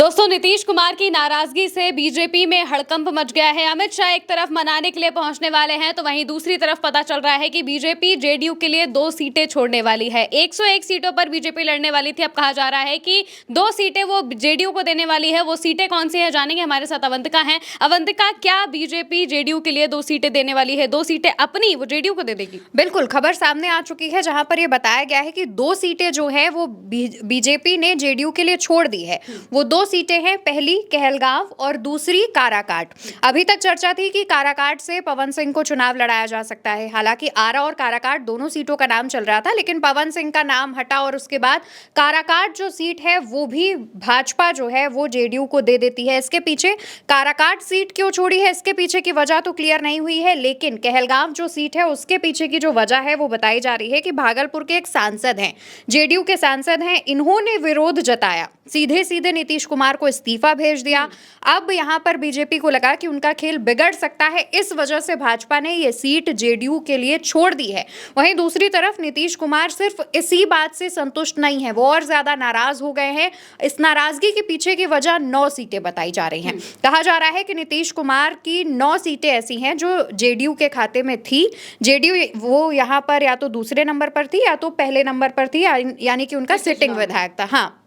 दोस्तों, नीतीश कुमार की नाराजगी से बीजेपी में हड़कंप मच गया है। अमित शाह एक तरफ मनाने के लिए पहुंचने वाले हैं, तो वहीं दूसरी तरफ पता चल रहा है कि बीजेपी जेडीयू के लिए 2 सीटें छोड़ने वाली है। 101 सीटों पर बीजेपी लड़ने वाली थी। अब कहा जा रहा है कि 2 सीटें वो जेडीयू को देने वाली है। वो सीटें कौन सी है, जानेंगे। हमारे साथ अवंतिका हैं। अवंतिका, क्या बीजेपी जेडीयू के लिए 2 सीटें देने वाली है? 2 सीटें अपनी वो जेडीयू को दे देगी? बिल्कुल, खबर सामने आ चुकी है जहां पर ये बताया गया है कि 2 सीटें जो है वो बीजेपी ने जेडीयू के लिए छोड़ दी है। वो 2 सीटें हैं, पहली कहलगांव और दूसरी काराकाट। अभी तक चर्चा थी कि काराकाट से पवन सिंह को चुनाव लड़ाया जा सकता है। हालांकि आरा और काराकाट दोनों सीटों का नाम चल रहा था, लेकिन पवन सिंह का नाम हटा और उसके बाद काराकाट जो सीट है वो भी भाजपा जो है वो जेडीयू को दे देती है। इसके पीछे काराकाट सीट क्यों छोड़ी है, इसके पीछे की वजह तो क्लियर नहीं हुई है, लेकिन कहलगांव जो सीट है उसके पीछे की जो वजह है वो बताई जा रही है कि भागलपुर के एक सांसद हैं, जेडीयू के सांसद हैं, इन्होंने विरोध जताया, सीधे सीधे नीतीश कुमार को इस्तीफा भेज दिया। अब यहां पर बीजेपी को लगा कि उनका खेल बिगड़ सकता है, इस वजह से भाजपा ने ये सीट जेडीयू के लिए छोड़ दी है। वहीं दूसरी तरफ नीतीश कुमार सिर्फ इसी बात से संतुष्ट नहीं है, वो और ज्यादा नाराज हो गए हैं। इस नाराजगी के पीछे की वजह 9 सीटें बताई जा रही हैं। कहा जा रहा है कि नीतीश कुमार की 9 सीटें ऐसी हैं जो जेडीयू के खाते में थी। जेडीयू वो यहाँ पर या तो दूसरे नंबर पर थी या तो पहले नंबर पर थी, यानी कि उनका सिटिंग विधायक था। हाँ,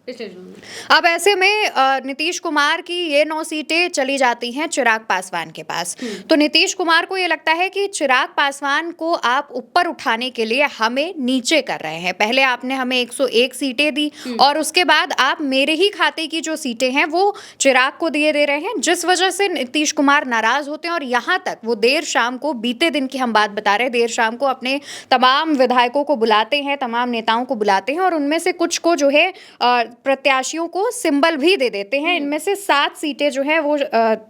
अब ऐसे में नीतीश कुमार की ये 9 सीटें चली जाती हैं चिराग पासवान के पास। तो नीतीश कुमार को ये लगता है कि चिराग पासवान को आप ऊपर उठाने के लिए हमें नीचे कर रहे हैं। पहले आपने हमें 101 सीटें दी और उसके बाद आप मेरे ही खाते की जो सीटें हैं वो चिराग को दे रहे हैं, जिस वजह से नीतीश कुमार नाराज होते हैं। और यहाँ तक वो देर शाम को, बीते दिन की हम बात बता रहे हैं, देर शाम को अपने तमाम विधायकों को बुलाते हैं, तमाम नेताओं को बुलाते हैं और उनमें से कुछ को जो है प्रत्याशियों को सिंबल भी दे देते हैं। इनमें से 7 सीटें जो है वो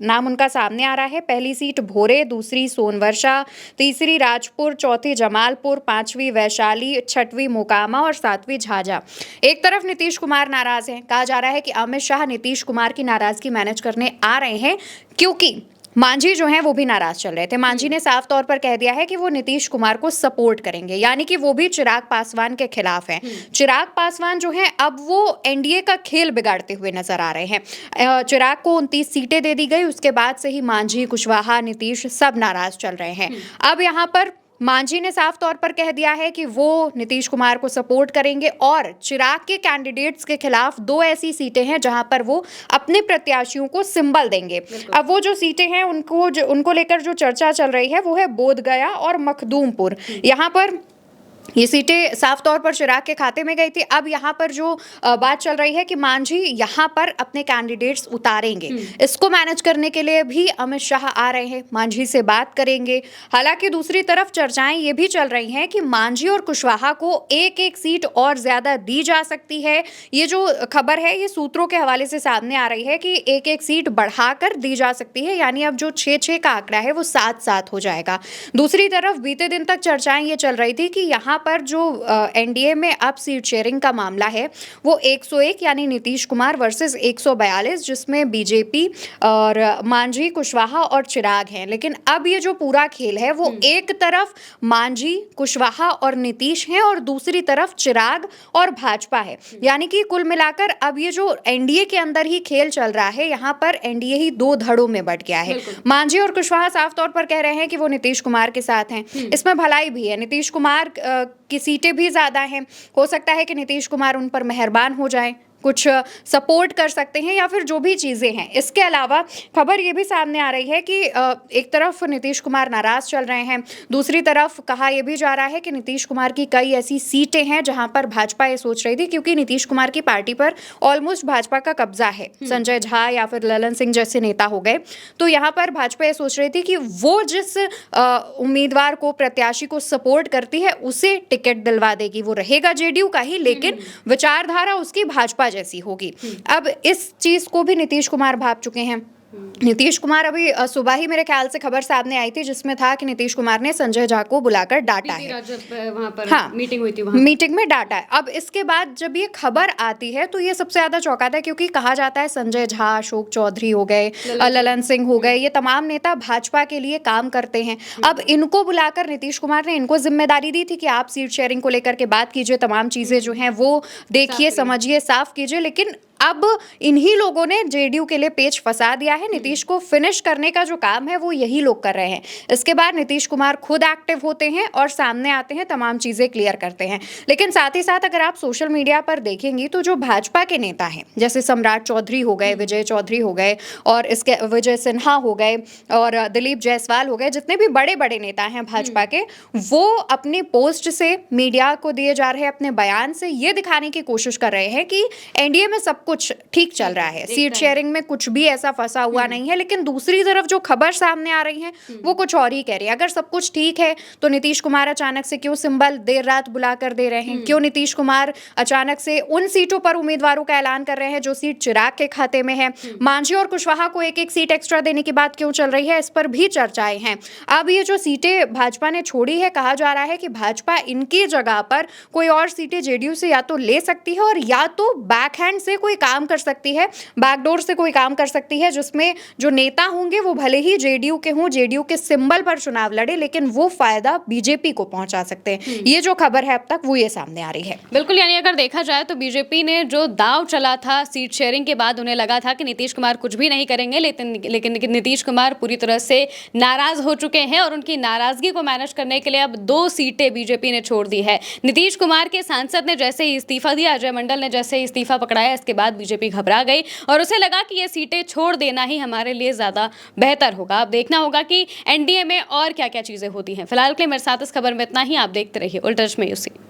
नाम उनका सामने आ रहा है। पहली सीट भोरे, दूसरी सोनवर्षा, तीसरी राजपुर, चौथी जमालपुर, 5वीं वैशाली, 6वीं मोकामा और 7वीं झाझा। एक तरफ नीतीश कुमार नाराज हैं। कहा जा रहा है कि अमित शाह नीतीश कुमार की नाराजगी मैनेज करने आ रहे हैं, क्योंकि मांझी जो हैं वो भी नाराज चल रहे थे। मांझी ने साफ तौर पर कह दिया है कि वो नीतीश कुमार को सपोर्ट करेंगे, यानी कि वो भी चिराग पासवान के खिलाफ हैं। चिराग पासवान जो हैं अब वो एनडीए का खेल बिगाड़ते हुए नजर आ रहे हैं। चिराग को 29 सीटें दे दी गई, उसके बाद से ही मांझी, कुशवाहा, नीतीश सब नाराज चल रहे हैं। अब यहाँ पर मांझी ने साफ तौर पर कह दिया है कि वो नीतीश कुमार को सपोर्ट करेंगे और चिराग के कैंडिडेट्स के खिलाफ 2 ऐसी सीटें हैं जहां पर वो अपने प्रत्याशियों को सिंबल देंगे। अब वो जो सीटें हैं उनको लेकर जो चर्चा चल रही है वो है बोधगया और मखदूमपुर। यहाँ पर ये सीटें साफ तौर पर चिराग के खाते में गई थी। अब यहाँ पर जो बात चल रही है कि मांझी यहाँ पर अपने कैंडिडेट्स उतारेंगे, इसको मैनेज करने के लिए भी अमित शाह आ रहे हैं, मांझी से बात करेंगे। हालांकि दूसरी तरफ चर्चाएं ये भी चल रही हैं कि मांझी और कुशवाहा को एक सीट और ज्यादा दी जा सकती है। ये जो खबर है ये सूत्रों के हवाले से सामने आ रही है कि एक सीट बढ़ाकर दी जा सकती है, यानी अब जो 6-6 का आंकड़ा है वो 7-7 हो जाएगा। दूसरी तरफ बीते दिन तक चर्चाएं ये चल रही थी कि यहाँ पर जो एनडीए में अब सीट शेयरिंग का मामला है वो 101 यानी नीतीश कुमार वर्सेस 142, जिसमें बीजेपी और मांझी, कुशवाहा और चिराग हैं। लेकिन अब ये जो पूरा खेल है वो एक तरफ मांझी, कुशवाहा और नीतीश हैं और दूसरी तरफ चिराग और भाजपा है, यानी कि कुल मिलाकर अब ये जो एनडीए के अंदर ही खेल चल रहा है, यहाँ पर एनडीए ही 2 धड़ों में बंट गया है। मांझी और कुशवाहा साफ तौर पर कह रहे हैं कि वो नीतीश कुमार के साथ हैं। इसमें भलाई भी है, नीतीश कुमार की सीटें भी ज्यादा हैं, हो सकता है कि नीतीश कुमार उन पर मेहरबान हो जाएं, कुछ सपोर्ट कर सकते हैं या फिर जो भी चीज़ें हैं। इसके अलावा खबर ये भी सामने आ रही है कि एक तरफ नीतीश कुमार नाराज चल रहे हैं, दूसरी तरफ कहा यह भी जा रहा है कि नीतीश कुमार की कई ऐसी सीटें हैं जहां पर भाजपा ये सोच रही थी, क्योंकि नीतीश कुमार की पार्टी पर ऑलमोस्ट भाजपा का कब्जा है, संजय झा या फिर ललन सिंह जैसे नेता हो गए, तो यहाँ पर भाजपा ये सोच रही थी कि वो जिस उम्मीदवार को, प्रत्याशी को सपोर्ट करती है उसे टिकट दिलवा देगी। वो रहेगा जेडीयू का ही, लेकिन विचारधारा उसकी भाजपा जैसी होगी। अब इस चीज को भी नीतीश कुमार भाप चुके हैं। नीतीश कुमार अभी सुबह ही मेरे ख्याल से खबर सामने आई थी जिसमें था कि नीतीश कुमार ने संजय झा को बुलाकर डांटा है। वहां पर हाँ, मीटिंग हुई थी, वहां मीटिंग में डांटा है। अब इसके बाद जब ये खबर आती है तो ये सबसे ज्यादा चौंकाता है, क्योंकि कहा जाता है संजय झा, अशोक चौधरी हो गए, ललन सिंह हो गए, ये तमाम नेता भाजपा के लिए काम करते हैं। अब इनको बुलाकर नीतीश कुमार ने इनको जिम्मेदारी दी थी कि आप सीट शेयरिंग को लेकर के बात कीजिए, तमाम चीजें जो हैं वो देखिए, समझिए, साफ कीजिए, लेकिन अब इन्हीं लोगों ने जेडीयू के लिए पेच फंसा दिया है। नीतीश को फिनिश करने का जो काम है वो यही लोग कर रहे हैं। इसके बाद नीतीश कुमार खुद एक्टिव होते हैं और सामने आते हैं, तमाम चीजें क्लियर करते हैं। लेकिन साथ ही साथ अगर आप सोशल मीडिया पर देखेंगी तो जो भाजपा के नेता हैं, जैसे सम्राट चौधरी हो गए, विजय चौधरी हो गए, और इसके विजय सिन्हा हो गए, और दिलीप जायसवाल हो गए, जितने भी बड़े बड़े नेता हैं भाजपा के, वो अपनी पोस्ट से, मीडिया को दिए जा रहे अपने बयान से ये दिखाने की कोशिश कर रहे हैं कि एनडीए में सब कुछ ठीक चल रहा है, सीट शेयरिंग में कुछ भी ऐसा फंसा हुआ नहीं है। लेकिन दूसरी तरफ जो खबर सामने आ रही है वो कुछ और ही कह रही है। अगर सब कुछ ठीक है तो नीतीश कुमार अचानक से क्यों सिंबल देर रात बुला कर दे रहे हैं? क्यों नीतीश कुमार अचानक से उन सीटों पर उम्मीदवारों का ऐलान कर रहे हैं जो सीट चिराग के खाते में है? मांझी और कुशवाहा को एक एक सीट एक्स्ट्रा देने की बात क्यों चल रही है? इस पर भी चर्चाएं हैं। अब ये जो सीटें भाजपा ने छोड़ी है, कहा जा रहा है कि भाजपा इनकी जगह पर कोई और सीटें जेडीयू से या तो ले सकती है और या तो बैकहैंड से कोई काम कर सकती है, बैकडोर से कोई काम कर सकती है, जिसमें जो नेता होंगे वो भले ही जेडीयू के हों, जेडीयू के सिंबल पर चुनाव लड़े, लेकिन वो फायदा बीजेपी को पहुंचा सकते हैं। ये जो खबर है अब तक वो ये सामने आ रही है। बिल्कुल, यानी अगर देखा जाए तो बीजेपी ने जो दाव चला था सीट शेयरिंग के बाद, उन्हें लगा था कि नीतीश कुमार कुछ भी नहीं करेंगे, लेकिन नीतीश कुमार पूरी तरह से नाराज हो चुके हैं और उनकी नाराजगी को मैनेज करने के लिए अब 2 सीटें बीजेपी ने छोड़ दी है। नीतीश कुमार के सांसद ने जैसे ही इस्तीफा दिया, अजय मंडल ने जैसे ही इस्तीफा पकड़ाया, इसके बाद बीजेपी घबरा गई और उसे लगा कि ये सीटें छोड़ देना ही हमारे लिए ज्यादा बेहतर होगा। अब देखना होगा कि एनडीए में और क्या क्या चीजें होती हैं। फिलहाल के लिए मेरे साथ इस खबर में इतना ही। आप देखते रहिए उल्टा चश्मे यूसी।